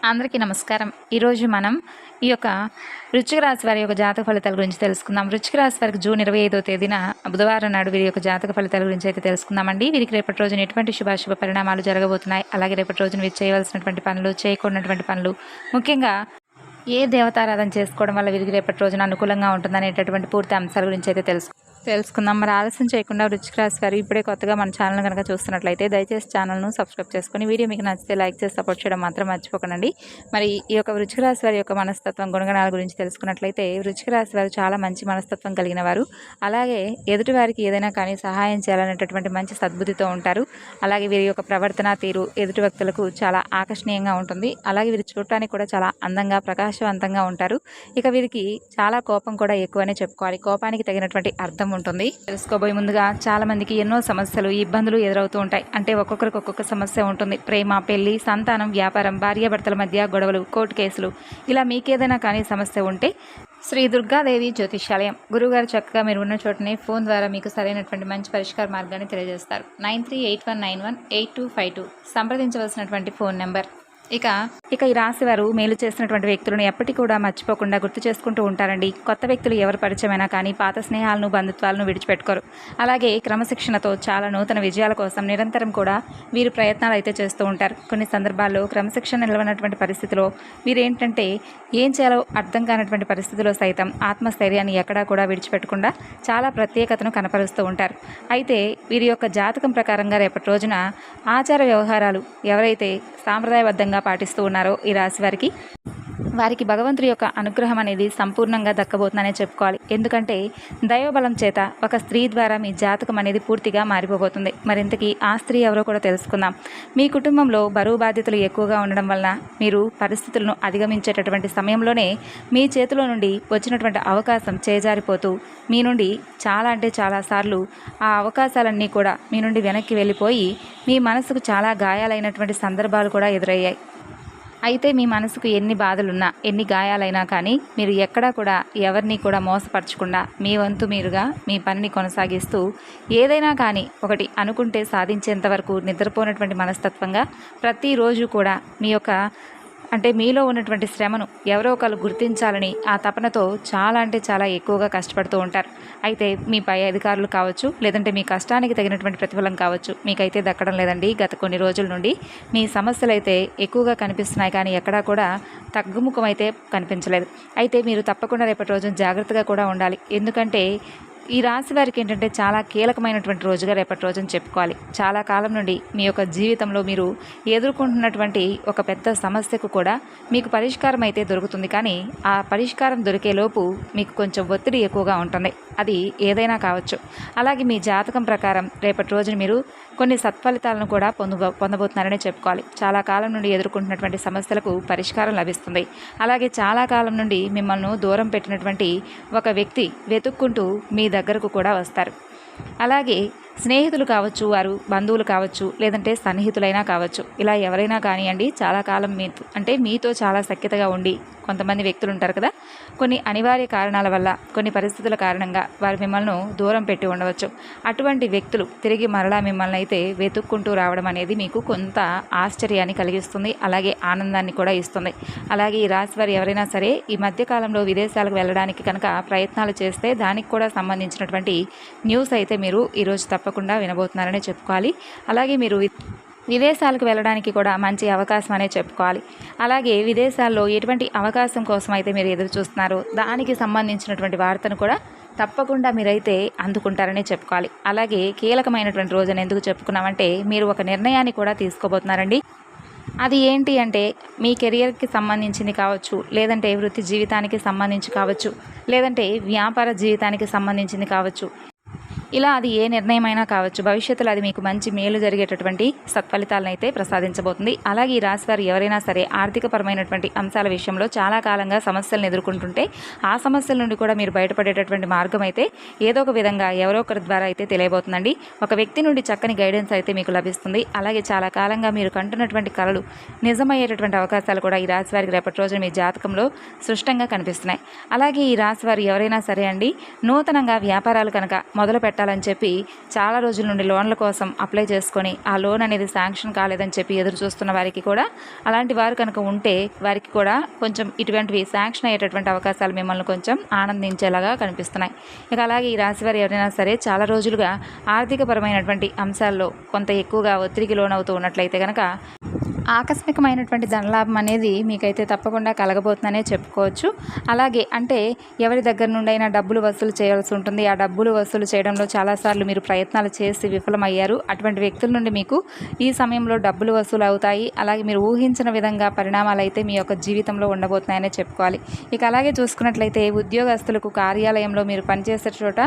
అందరికీ నమస్కారం. ఈరోజు మనం ఈ యొక్క వృశ్చిక రాశి వారి యొక్క జాతక ఫలితాల గురించి తెలుసుకుందాం. వృశ్చిక రాశి వారికి జూన్ 25వ తేదీన బుధవారం నాడు వీరి యొక్క జాతక ఫలితాల గురించి అయితే తెలుసుకుందామండి. వీరికి రేపటి రోజున ఎటువంటి శుభాశుభ పరిణామాలు జరగబోతున్నాయి, అలాగే రేపటి రోజున వీరు చేయవలసినటువంటి పనులు, చేయకూడనటువంటి పనులు, ముఖ్యంగా ఏ దేవతారాధన చేసుకోవడం వల్ల వీరికి రేపటి రోజున అనుకూలంగా ఉంటుందనేటటువంటి పూర్తి అంశాల గురించి అయితే తెలుసుకుందాం. మరి ఆలస్యం చేయకుండా వృశ్చిక రాశి వారు ఇప్పుడే కొత్తగా మన ఛానల్ కనుక చూస్తున్నట్లయితే దయచేసి ఛానల్ను సబ్స్క్రైబ్ చేసుకొని వీడియో మీకు నచ్చితే లైక్ చేసి సపోర్ట్ చేయడం మాత్రం మర్చిపోకండి. మరి ఈ యొక్క వృశ్చిక రాశి వారి యొక్క మనస్తత్వం, గుణగణాల గురించి తెలుసుకున్నట్లయితే వృశ్చిక రాశి వారు చాలా మంచి మనస్తత్వం కలిగిన వారు. అలాగే ఎదుటి వారికి ఏదైనా కానీ సహాయం చేయాలనేటటువంటి మంచి సద్బుద్ధితో ఉంటారు. అలాగే వీరి యొక్క ప్రవర్తన తీరు ఎదుటి వ్యక్తులకు చాలా ఆకర్షణీయంగా ఉంటుంది. అలాగే వీరు చూడటానికి కూడా చాలా అందంగా, ప్రకాశవంతంగా ఉంటారు. ఇక వీరికి చాలా కోపం కూడా ఎక్కువనే చెప్పుకోవాలి. కోపానికి తగినటువంటి అర్థం ఉంటుంది. తెలుసుకోబోయే ముందుగా చాలా మందికి ఎన్నో సమస్యలు, ఇబ్బందులు ఎదురవుతూ ఉంటాయి. అంటే ఒక్కొక్కరికి ఒక్కొక్క సమస్య ఉంటుంది. ప్రేమ, పెళ్లి, సంతానం, వ్యాపారం, భార్యాభర్తల మధ్య గొడవలు, కోర్టు కేసులు, ఇలా మీకేదైనా కానీ సమస్య ఉంటే శ్రీ దుర్గాదేవి జ్యోతిష్యాలయం గురువుగారు చక్కగా మీరు ఉన్న చోటనే ఫోన్ ద్వారా మీకు సరైనటువంటి మంచి పరిష్కార మార్గాన్ని తెలియజేస్తారు. 9381918252 సంప్రదించవలసినటువంటి ఫోన్ నెంబర్. ఇక ఈ రాశి వారు మేలు చేసినటువంటి వ్యక్తులను ఎప్పటికీ కూడా మర్చిపోకుండా గుర్తు చేసుకుంటూ ఉంటారండి. కొత్త వ్యక్తులు ఎవరు పరిచయమైనా కానీ పాత స్నేహాలను, బంధుత్వాలను విడిచిపెట్టుకోరు. అలాగే క్రమశిక్షణతో చాలా నూతన విజయాల కోసం నిరంతరం కూడా వీరు ప్రయత్నాలు అయితే చేస్తూ ఉంటారు. కొన్ని సందర్భాల్లో క్రమశిక్షణ నిలవనటువంటి పరిస్థితిలో వీరు ఏంటంటే ఏం చేయాలో అర్థం కానటువంటి పరిస్థితిలో సైతం ఆత్మస్థైర్యాన్ని ఎక్కడా కూడా విడిచిపెట్టకుండా చాలా ప్రత్యేకతను కనపరుస్తూ ఉంటారు. అయితే వీరి యొక్క జాతకం ప్రకారంగా రేపటి రోజున ఆచార వ్యవహారాలు ఎవరైతే సాంప్రదాయబద్ధంగా పాటిస్తూ ఉన్నారో ఈ రాశి వారికి భగవంతుడి యొక్క అనుగ్రహం అనేది సంపూర్ణంగా దక్కబోతుందనే చెప్పుకోవాలి. ఎందుకంటే దైవబలం చేత ఒక స్త్రీ ద్వారా మీ జాతకం అనేది పూర్తిగా మారిపోబోతుంది. మరింతకీ ఆ స్త్రీ ఎవరో కూడా తెలుసుకుందాం. మీ కుటుంబంలో బరువు బాధ్యతలు ఎక్కువగా ఉండడం వలన మీరు పరిస్థితులను అధిగమించేటటువంటి సమయంలోనే మీ చేతిలో నుండి వచ్చినటువంటి అవకాశం చేజారిపోతూ మీ నుండి చాలా సార్లు ఆ అవకాశాలన్నీ కూడా మీ నుండి వెనక్కి వెళ్ళిపోయి మీ మనసుకు చాలా గాయాలైనటువంటి సందర్భాలు కూడా ఎదురయ్యాయి. అయితే మీ మనసుకు ఎన్ని బాధలున్నా, ఎన్ని గాయాలైనా కానీ మీరు ఎక్కడా కూడా ఎవరిని కూడా మోసపరచకుండా మీ వంతు మీరుగా మీ పనిని కొనసాగిస్తూ ఏదైనా కానీ ఒకటి అనుకుంటే సాధించేంత వరకు నిద్రపోయినటువంటి మనస్తత్వంగా ప్రతిరోజు కూడా మీ యొక్క మీలో ఉన్నటువంటి శ్రమను ఎవరో ఒకరు గుర్తించాలని ఆ తపనతో చాలా ఎక్కువగా కష్టపడుతూ ఉంటారు. అయితే మీ పై అధికారులు కావచ్చు, లేదంటే మీ కష్టానికి తగినటువంటి ప్రతిఫలం కావచ్చు, మీకైతే దక్కడం లేదండి. గత కొన్ని రోజుల నుండి మీ సమస్యలు అయితే ఎక్కువగా కనిపిస్తున్నాయి, కానీ ఎక్కడా కూడా తగ్గుముఖం అయితే కనిపించలేదు. అయితే మీరు తప్పకుండా రేపటి రోజున జాగ్రత్తగా కూడా ఉండాలి. ఎందుకంటే ఈ రాశి వారికి ఏంటంటే చాలా కీలకమైనటువంటి రోజుగా రేపటి రోజున చెప్పుకోవాలి. చాలా కాలం నుండి మీ యొక్క జీవితంలో మీరు ఎదుర్కొంటున్నటువంటి ఒక పెద్ద సమస్యకు కూడా మీకు పరిష్కారం అయితే దొరుకుతుంది. కానీ ఆ పరిష్కారం దొరికేలోపు మీకు కొంచెం ఒత్తిడి ఎక్కువగా ఉంటుంది. అది ఏదైనా కావచ్చు. అలాగే మీ జాతకం ప్రకారం రేపటి రోజున మీరు కొన్ని సత్ఫలితాలను కూడా పొందబోతున్నారనే చెప్పుకోవాలి. చాలా కాలం నుండి ఎదుర్కొంటున్నటువంటి సమస్యలకు పరిష్కారం లభిస్తుంది. అలాగే చాలా కాలం నుండి మిమ్మల్ని దూరం పెట్టినటువంటి ఒక వ్యక్తి వెతుక్కుంటూ మీ దగ్గరకు కూడా వస్తారు. అలాగే స్నేహితులు కావచ్చు, వారు బంధువులు కావచ్చు, లేదంటే సన్నిహితులైనా కావచ్చు, ఇలా ఎవరైనా కానివ్వండి, చాలా కాలం మీతో చాలా సఖ్యతగా ఉండి కొంతమంది వ్యక్తులు ఉంటారు కదా, కొన్ని అనివార్య కారణాల వల్ల, కొన్ని పరిస్థితుల కారణంగా వారు మిమ్మల్ని దూరం పెట్టి ఉండవచ్చు. అటువంటి వ్యక్తులు తిరిగి మరలా మిమ్మల్ని అయితే వెతుక్కుంటూ రావడం అనేది మీకు కొంత ఆశ్చర్యాన్ని కలిగిస్తుంది, అలాగే ఆనందాన్ని కూడా ఇస్తుంది. అలాగే ఈ రాశి వారు ఎవరైనా సరే ఈ మధ్యకాలంలో విదేశాలకు వెళ్ళడానికి కనుక ప్రయత్నాలు చేస్తే దానికి కూడా సంబంధించినటువంటి న్యూస్ అయితే మీరు ఈరోజు తప్పకుండా వినబోతున్నారనే చెప్పుకోవాలి. అలాగే మీరు విదేశాలకు వెళ్ళడానికి కూడా మంచి అవకాశం అనే చెప్పుకోవాలి. అలాగే విదేశాల్లో ఎటువంటి అవకాశం కోసం అయితే మీరు ఎదురు చూస్తున్నారో దానికి సంబంధించినటువంటి వార్తను కూడా తప్పకుండా మీరైతే అందుకుంటారనే చెప్పుకోవాలి. అలాగే కీలకమైనటువంటి రోజున ఎందుకు చెప్పుకున్నామంటే మీరు ఒక నిర్ణయాన్ని కూడా తీసుకోబోతున్నారండి. అది ఏంటి అంటే మీ కెరియర్కి సంబంధించింది కావచ్చు, లేదంటే వృత్తి జీవితానికి సంబంధించి కావచ్చు, లేదంటే వ్యాపార జీవితానికి సంబంధించింది కావచ్చు. ఇలా అది ఏ నిర్ణయమైనా కావచ్చు, భవిష్యత్తులో అది మీకు మంచి మేలు జరిగేటటువంటి సత్ఫలితాలను అయితే ప్రసాదించబోతుంది. అలాగే ఈ రాశి వారు ఎవరైనా సరే ఆర్థికపరమైనటువంటి అంశాల విషయంలో చాలా కాలంగా సమస్యలను ఎదుర్కొంటుంటే ఆ సమస్యల నుండి కూడా మీరు బయటపడేటటువంటి మార్గం అయితే ఏదో ఒక విధంగా ఎవరో ఒకరి ద్వారా అయితే తెలియబోతుందండి. ఒక వ్యక్తి నుండి చక్కని గైడెన్స్ అయితే మీకు లభిస్తుంది. అలాగే చాలా కాలంగా మీరు కంటున్నటువంటి కలలు నిజమయ్యేటటువంటి అవకాశాలు కూడా ఈ రాశి వారికి రేపటి రోజున మీ జాతకంలో స్పష్టంగా కనిపిస్తున్నాయి. అలాగే ఈ రాశి వారు ఎవరైనా సరే అండి నూతనంగా వ్యాపారాలు కనుక మొదలు కట్టాలని చెప్పి చాలా రోజుల నుండి లోన్ల కోసం అప్లై చేసుకొని ఆ లోన్ అనేది శాంక్షన్ కాలేదని చెప్పి ఎదురు చూస్తున్న వారికి కూడా, అలాంటి వారు కనుక ఉంటే వారికి కూడా కొంచెం ఇటువంటివి శాంక్షన్ అయ్యేటటువంటి అవకాశాలు మిమ్మల్ని కొంచెం ఆనందించేలాగా కనిపిస్తున్నాయి. ఇక అలాగే ఈ రాశి వారు ఎవరైనా సరే చాలా రోజులుగా ఆర్థికపరమైనటువంటి అంశాల్లో కొంత ఎక్కువగా ఒత్తిడికి లోనవుతూ ఉన్నట్లయితే కనుక ఆకస్మికమైనటువంటి ధనలాభం అనేది మీకైతే తప్పకుండా కలగబోతుందనే చెప్పుకోవచ్చు. అలాగే అంటే ఎవరి దగ్గర నుండైనా డబ్బులు వసూలు చేయాల్సి ఉంటుంది. ఆ డబ్బులు వసూలు చేయడంలో చాలాసార్లు మీరు ప్రయత్నాలు చేసి విఫలమయ్యారు. అటువంటి వ్యక్తుల నుండి మీకు ఈ సమయంలో డబ్బులు వసూలు అవుతాయి. అలాగే మీరు ఊహించిన విధంగా పరిణామాలు అయితే మీ యొక్క జీవితంలో ఉండబోతున్నాయనే చెప్పుకోవాలి. ఇక అలాగే చూసుకున్నట్లయితే ఉద్యోగస్తులకు కార్యాలయంలో మీరు పనిచేసే చోట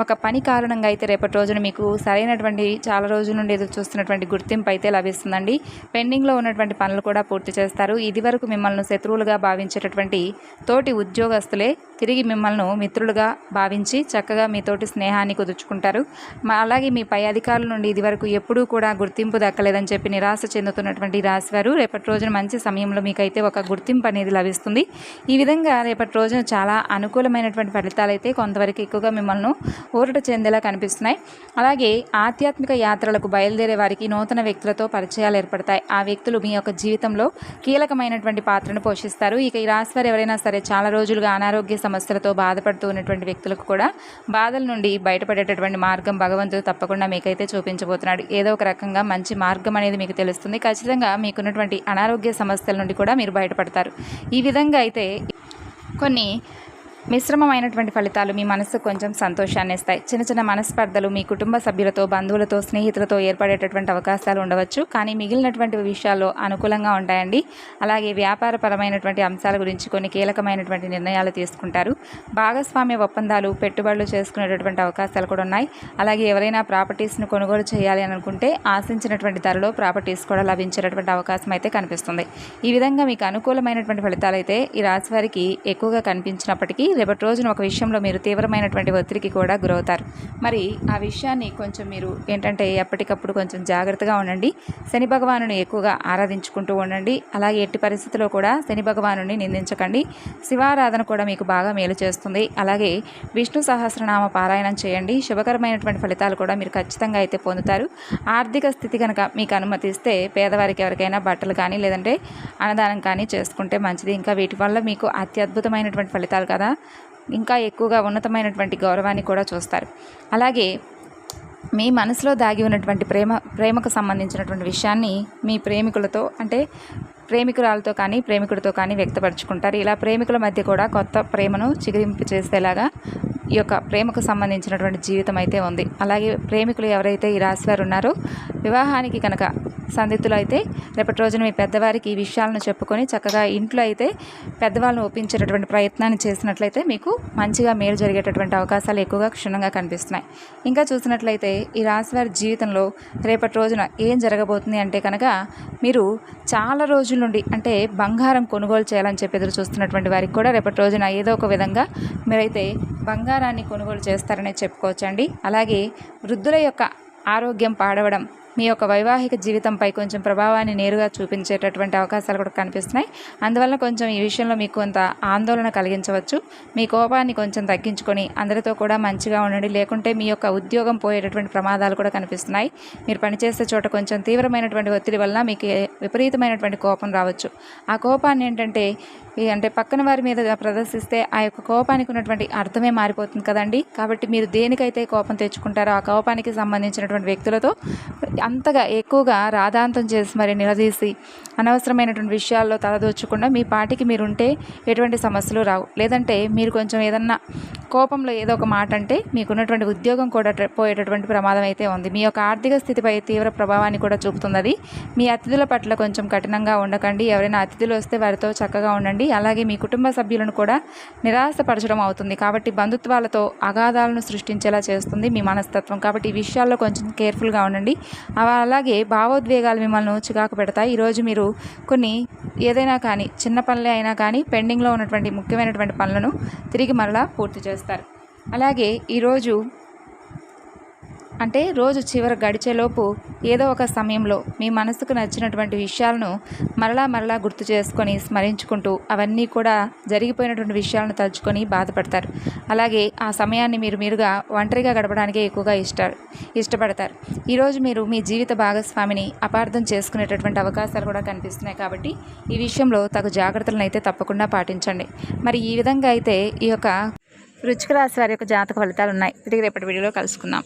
ఒక పని కారణంగా అయితే రేపటి రోజున మీకు సరైనటువంటి చాలా రోజుల నుండి ఎదురు చూస్తున్నటువంటి గుర్తింపు అయితే లభిస్తుందండి. పెండింగ్లో ఉన్నటువంటి పనులు కూడా పూర్తి చేస్తారు. ఇదివరకు మిమ్మల్ని శత్రువులుగా భావించేటటువంటి తోటి ఉద్యోగస్తులే తిరిగి మిమ్మల్ని మిత్రులుగా భావించి చక్కగా మీతోటి స్నేహాన్ని కుదుర్చుకుంటారు. అలాగే మీ పై అధికారుల నుండి ఇదివరకు ఎప్పుడూ కూడా గుర్తింపు దక్కలేదని చెప్పి నిరాశ చెందుతున్నటువంటి రాశివారు రేపటి రోజున మంచి సమయంలో మీకైతే ఒక గుర్తింపు అనేది లభిస్తుంది. ఈ విధంగా రేపటి రోజున చాలా అనుకూలమైనటువంటి ఫలితాలు అయితే కొంతవరకు ఎక్కువగా మిమ్మల్ని ఊరట చెందేలా కనిపిస్తున్నాయి. అలాగే ఆధ్యాత్మిక యాత్రలకు బయలుదేరే వారికి నూతన వ్యక్తులతో పరిచయాలు ఏర్పడతాయి. ఆ వ్యక్తులు మీ యొక్క జీవితంలో కీలకమైనటువంటి పాత్రను పోషిస్తారు. ఇక ఈ రాశివారు ఎవరైనా సరే చాలా రోజులుగా అనారోగ్య సమస్యలతో బాధపడుతూ ఉన్నటువంటి వ్యక్తులకు కూడా బాధల నుండి బయటపడేటటువంటి మార్గం భగవంతుడు తప్పకుండా మీకైతే చూపించబోతున్నాడు. ఏదో ఒక రకంగా మంచి మార్గం అనేది మీకు తెలుస్తుంది. ఖచ్చితంగా మీకున్నటువంటి అనారోగ్య సమస్యల నుండి కూడా మీరు బయటపడతారు. ఈ విధంగా అయితే కొన్ని మిశ్రమమైనటువంటి ఫలితాలు మీ మనసుకు కొంచెం సంతోషాన్ని ఇస్తాయి. చిన్న చిన్న మనస్పర్ధలు మీ కుటుంబ సభ్యులతో, బంధువులతో, స్నేహితులతో ఏర్పడేటటువంటి అవకాశాలు ఉండవచ్చు. కానీ మిగిలినటువంటి విషయాల్లో అనుకూలంగా ఉంటాయండి. అలాగే వ్యాపారపరమైనటువంటి అంశాల గురించి కొన్ని కీలకమైనటువంటి నిర్ణయాలు తీసుకుంటారు. భాగస్వామ్య ఒప్పందాలు, పెట్టుబడులు చేసుకునేటటువంటి అవకాశాలు కూడా ఉన్నాయి. అలాగే ఎవరైనా ప్రాపర్టీస్ను కొనుగోలు చేయాలి అని అనుకుంటే ఆశించినటువంటి ధరలో ప్రాపర్టీస్ కూడా లభించేటటువంటి అవకాశం అయితే కనిపిస్తుంది. ఈ విధంగా మీకు అనుకూలమైనటువంటి ఫలితాలు అయితే ఈ రాశి వారికి ఎక్కువగా కనిపించినప్పటికీ రేపటి రోజున ఒక విషయంలో మీరు తీవ్రమైనటువంటి ఒత్తిడికి కూడా గురవుతారు. మరి ఆ విషయాన్ని కొంచెం మీరు ఏంటంటే ఎప్పటికప్పుడు కొంచెం జాగ్రత్తగా ఉండండి. శని భగవానుని ఎక్కువగా ఆరాధించుకుంటూ ఉండండి. అలాగే ఎట్టి పరిస్థితుల్లో కూడా శని భగవానుని నిందించకండి. శివారాధన కూడా మీకు బాగా మేలు చేస్తుంది. అలాగే విష్ణు సహస్రనామ పారాయణం చేయండి. శుభకరమైనటువంటి ఫలితాలు కూడా మీరు ఖచ్చితంగా అయితే పొందుతారు. ఆర్థిక స్థితి కనుక మీకు అనుమతిస్తే పేదవారికి ఎవరికైనా బట్టలు కానీ లేదంటే అన్నదానం కానీ చేసుకుంటే మంచిది. ఇంకా వీటి వల్ల మీకు అత్యద్భుతమైనటువంటి ఫలితాలు కదా, ఇంకా ఎక్కువగా ఉన్నతమైనటువంటి గౌరవాన్ని కూడా చూస్తారు. అలాగే మీ మనసులో దాగి ఉన్నటువంటి ప్రేమకు సంబంధించినటువంటి విషయాన్ని మీ ప్రేమికులతో అంటే ప్రేమికురాలతో కానీ ప్రేమికుడితో కానీ వ్యక్తపరుచుకుంటారు. ఇలా ప్రేమికుల మధ్య కూడా కొత్త ప్రేమను చిగురింపు చేసేలాగా ఈ యొక్క ప్రేమకు సంబంధించినటువంటి జీవితం అయితే ఉంది. అలాగే ప్రేమికులు ఎవరైతే ఈ రాశివారు ఉన్నారో వివాహానికి కనుక సందిగ్ధులు అయితే రేపటి రోజున మీ పెద్దవారికి ఈ విషయాలను చెప్పుకొని చక్కగా ఇంట్లో అయితే పెద్దవాళ్ళను ఒప్పించేటటువంటి ప్రయత్నాన్ని చేసినట్లయితే మీకు మంచిగా మేలు జరిగేటటువంటి అవకాశాలు ఎక్కువగా క్షుణ్ణంగా కనిపిస్తున్నాయి. ఇంకా చూసినట్లయితే ఈ రాశివారి జీవితంలో రేపటి రోజున ఏం జరగబోతుంది అంటే కనుక మీరు చాలా రోజుల నుండి అంటే బంగారం కొనుగోలు చేయాలని చెప్పి ఎదురు చూస్తున్నటువంటి వారికి కూడా రేపటి రోజున ఏదో ఒక విధంగా మీరైతే బంగారాన్ని కొనుగోలు చేస్తారనే చెప్పుకోవచ్చండి. అలాగే వృద్ధుల యొక్క ఆరోగ్యం పాడవడం మీ యొక్క వైవాహిక జీవితంపై కొంచెం ప్రభావాన్ని నేరుగా చూపించేటటువంటి అవకాశాలు కూడా కనిపిస్తున్నాయి. అందువల్ల కొంచెం ఈ విషయంలో మీకు కొంత ఆందోళన కలిగించవచ్చు. మీ కోపాన్ని కొంచెం తగ్గించుకొని అందరితో కూడా మంచిగా ఉండండి. లేకుంటే మీ యొక్క ఉద్యోగం పోయేటటువంటి ప్రమాదాలు కూడా కనిపిస్తున్నాయి. మీరు పనిచేసే చోట కొంచెం తీవ్రమైనటువంటి ఒత్తిడి వల్ల మీకు విపరీతమైనటువంటి కోపం రావచ్చు. ఆ కోపాన్ని ఏంటంటే అంటే పక్కన వారి మీద ప్రదర్శిస్తే ఆ యొక్క కోపానికి ఉన్నటువంటి అర్థమే మారిపోతుంది కదండి. కాబట్టి మీరు దేనికైతే కోపం తెచ్చుకుంటారో ఆ కోపానికి సంబంధించినటువంటి వ్యక్తులతో అంతగా ఎక్కువగా రాదాంతం చేసి మరి నిలదీసి అనవసరమైనటువంటి విషయాల్లో తలదోచకుండా మీ పాటికి మీరుంటే ఎటువంటి సమస్యలు రావు. లేదంటే మీరు కొంచెం ఏదన్నా కోపంలో ఏదో ఒక మాట అంటే మీకున్నటువంటి ఉద్యోగం కూడా పోయేటటువంటి ప్రమాదం అయితే ఉంది. మీ యొక్క ఆర్థిక స్థితిపై తీవ్ర ప్రభావాన్ని కూడా చూపుతుంది అది. మీ అతిథుల పట్ల కొంచెం కఠినంగా ఉండకండి. ఎవరైనా అతిథులు వస్తే వారితో చక్కగా ఉండండి. అలాగే మీ కుటుంబ సభ్యులను కూడా నిరాశపరచడం అవుతుంది. కాబట్టి బంధుత్వాలతో అగాధాలను సృష్టించేలా చేస్తుంది మీ మనస్తత్వం. కాబట్టి ఈ విషయాల్లో కొంచెం కేర్ఫుల్గా ఉండండి. అలాగే భావోద్వేగాలు మిమ్మల్ని చికాకు పెడతాయి. ఈరోజు మీరు కొన్ని ఏదైనా కానీ చిన్న పనులే అయినా కానీ పెండింగ్లో ఉన్నటువంటి ముఖ్యమైనటువంటి పనులను తిరిగి మరలా పూర్తి చేస్తారు. అలాగే ఈరోజు అంటే రోజు చివర గడిచేలోపు ఏదో ఒక సమయంలో మీ మనసుకు నచ్చినటువంటి విషయాలను మరలా గుర్తు చేసుకొని స్మరించుకుంటూ అవన్నీ కూడా జరిగిపోయినటువంటి విషయాలను తలుచుకొని బాధపడతారు. అలాగే ఆ సమయాన్ని మీరుగా ఒంటరిగా గడపడానికే ఎక్కువగా ఇష్టపడతారు. ఈరోజు మీరు మీ జీవిత భాగస్వామిని అపార్థం చేసుకునేటటువంటి అవకాశాలు కూడా కనిపిస్తున్నాయి. కాబట్టి ఈ విషయంలో తగు జాగ్రత్తలను అయితే తప్పకుండా పాటించండి. మరి ఈ విధంగా అయితే ఈ యొక్క వృశ్చిక రాశి వారి యొక్క జాతక ఫలితాలు ఉన్నాయి. తిరిగి రేపటి వీడియోలో కలుసుకుందాం.